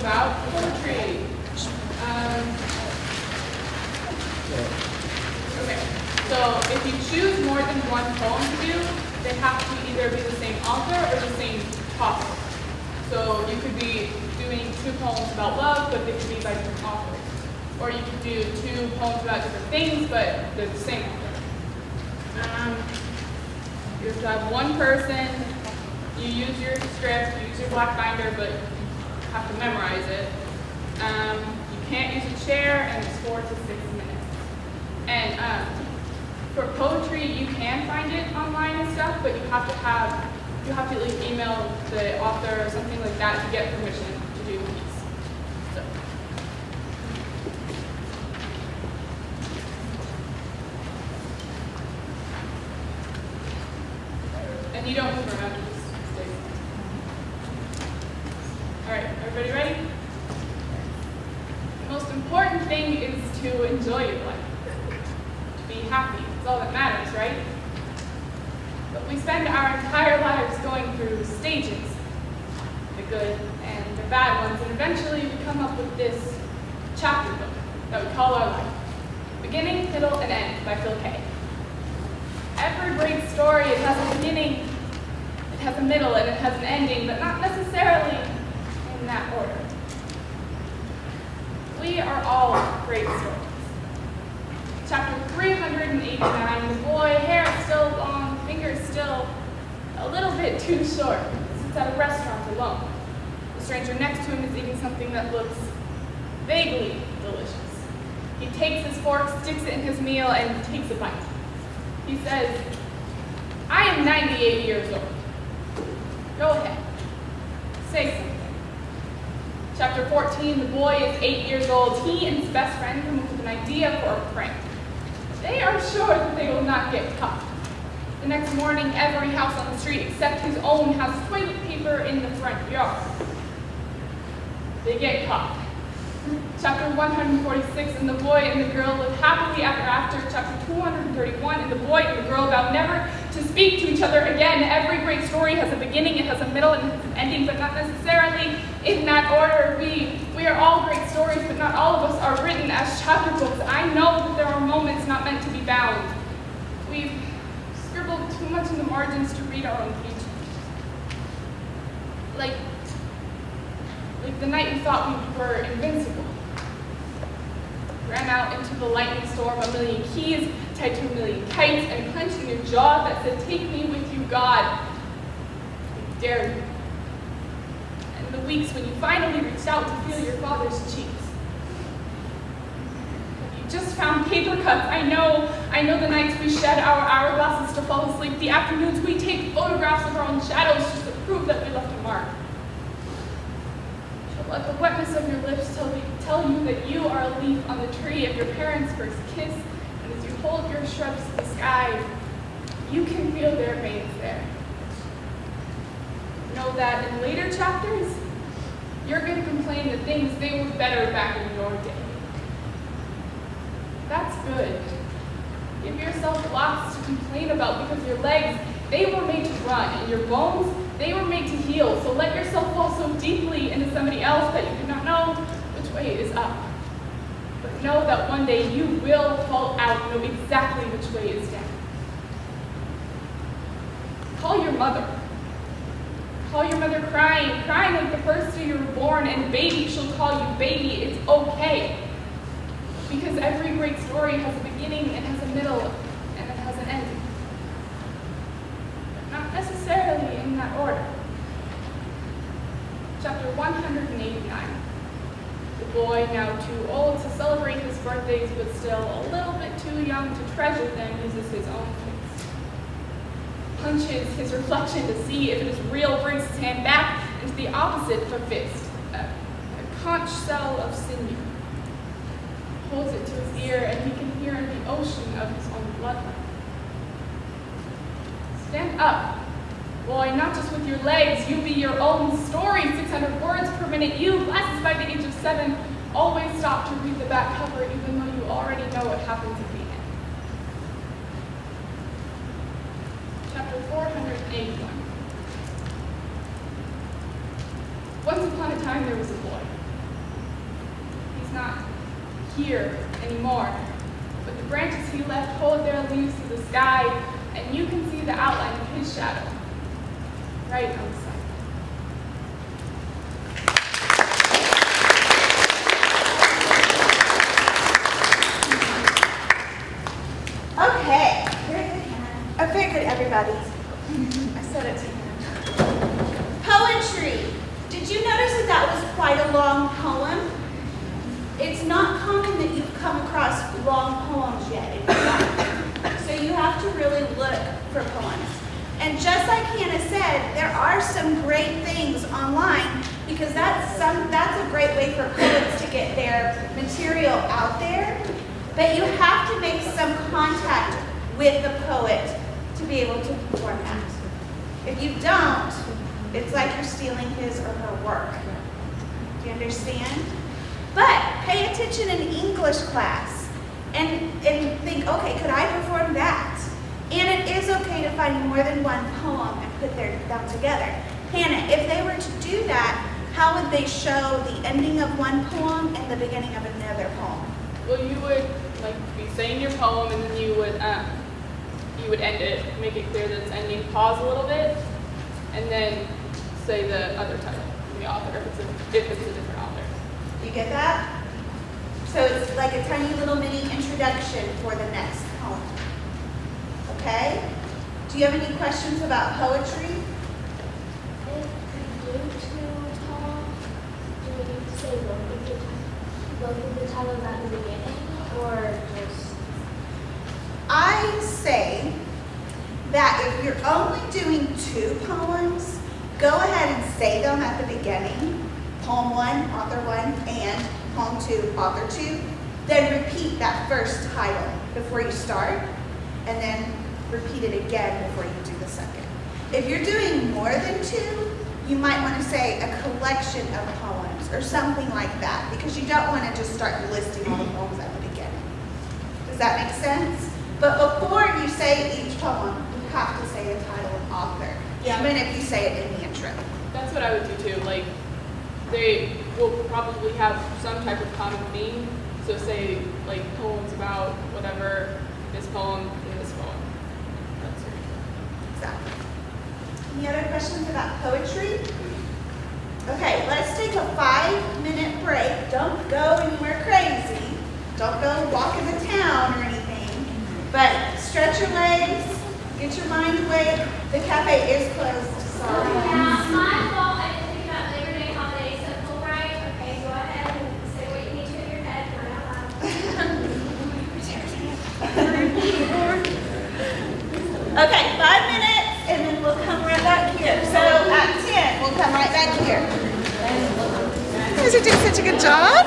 about poetry. Okay, so if you choose more than one poem to do, they have to either be the same author or the same topic. So you could be doing 2 poems about love, but they could be by different authors. Or you could do 2 poems about different things, but they're the same author. You have to have one person, you use your script, you use your black binder, but you have to memorize it. You can't use a chair, and it's 4 to 6 minutes. And for poetry, you can find it online and stuff, but you have to like email the author or something like that to get permission to do these. So. And you don't move around, you just stay. All right, everybody ready? The most important thing is to enjoy your life, to be happy. That's all that matters, right? But we spend our entire lives going through stages, the good and the bad ones, and eventually we come up with this chapter book that we call our life. Beginning, Middle, and End by Phil Kay. Every great story, it has a beginning, it has a middle, and it has an ending, but not necessarily in that order. We are all great stories. Chapter 389, the boy, hair still long, fingers still a little bit too short, sits at a restaurant alone. The stranger next to him is eating something that looks vaguely delicious. He takes his fork, sticks it in his meal, and takes a bite. He says, "I am 98 years old. Go ahead, say something." Chapter 14, the boy is 8 years old. He and his best friend come up with an idea for a prank. They are sure that they will not get caught. The next morning, every house on the street except his own has toilet paper in the front yard. They get caught. Chapter 146, and the boy and the girl live happily ever after. Chapter 231, and the boy and the girl vow never to speak to each other again. Every great story has a beginning, it has a middle, and it has an ending, but not necessarily in that order. We are all great stories, but not all of us are written as chapter books. I know that there are moments not meant to be bound. We've scribbled too much in the margins to read our own pages. Like the night we thought we were invincible. Ran out into the lightning storm, a million keys tied to a million kites, and clenched in your jaw that said, "Take me with you, God." I dare you. And the weeks when you finally reached out to feel your father's cheeks. You just found paper cuts. I know the nights we shed our hourglasses to fall asleep, the afternoons we take photographs of our own shadows just to prove that we left a mark. Let the wetness of your lips tell you that you are a leaf on the tree of your parents' first kiss, and as you hold your shrubs to the sky, you can feel their veins there. Know that in later chapters, you're going to complain that they were better back in your day. That's good. Give yourself lots to complain about because your legs, they were made to run, and your bones, they were made to heal. So let yourself fall so deeply into somebody else that you do not know which way is up. But know that one day you will fall out and know exactly which way is down. Call your mother. Call your mother crying like the first day you were born, and baby, she'll call you baby. It's okay. Because every great story has a beginning, it has a middle, and it has an ending. But not necessarily in that order. Chapter 189. The boy, now too old to celebrate his birthdays, but still a little bit too young to treasure them, uses his own face. Punches his reflection to see if it is real, brings his hand back into the opposite of a fist, a conch shell of sinew. Holds it to his ear, and he can hear in the ocean of his own bloodline. Stand up, boy, not just with your legs. You be your own story. 600 words per minute. You, glasses by the age of 7, always stop to read the back cover, even though you already know what happens at the end. Chapter 481. Once upon a time, there was a boy. not here anymore. But the branches he left hold their leaves to the sky, and you can see the outline of his shadow right on the side. Okay, very good, Hannah. Oh, very good, everybody. I said it to Hannah. Poetry. Did you notice that that was quite a long poem? It's not common that you've come across long poems yet in your life. So you have to really look for poems. And just like Hannah said, there are some great things online because that's a great way for poets to get their material out there. But you have to make some contact with the poet to be able to perform that. If you don't, it's like you're stealing his or her work. Do you understand? But pay attention in English class and think, okay, could I perform that? And it is okay to find more than one poem and put them together. Hannah, if they were to do that, how would they show the ending of one poem and the beginning of another poem? Well, you would be saying your poem, and then you would end it, make it clear that it's ending, pause a little bit, and then say the other title from the author if it's a different author. You get that? So it's like a tiny little mini introduction for the next poem. Okay? Do you have any questions about poetry? If we do two poems, do we need to say both of the titles at the beginning, or just? I say that if you're only doing two poems, go ahead and say them at the beginning. Poem 1, author 1, and poem 2, author 2. Then repeat that first title before you start, and then repeat it again before you do the second. If you're doing more than two, you might want to say a collection of poems or something like that, because you don't want to just start listing all the poems at the beginning. Does that make sense? But before you say each poem, you have to say the title and author, even if you say it in the intro. That's what I would do too. They will probably have some type of common theme. So say poems about whatever, this poem and this poem. That's it. Exactly. Any other questions about poetry? Okay, let's take a 5-minute break. Don't go anywhere crazy. Don't go walk in the town or anything. But stretch your legs, get your mind away. The cafe is closed, sorry. Yeah, my fault. I didn't think about Labor Day holiday, so Fulbright. Okay, go ahead and say what you need to in your head for out loud. Okay, 5 minutes, and then we'll come right back here. So at 10, we'll come right back here. You guys are doing such a good job.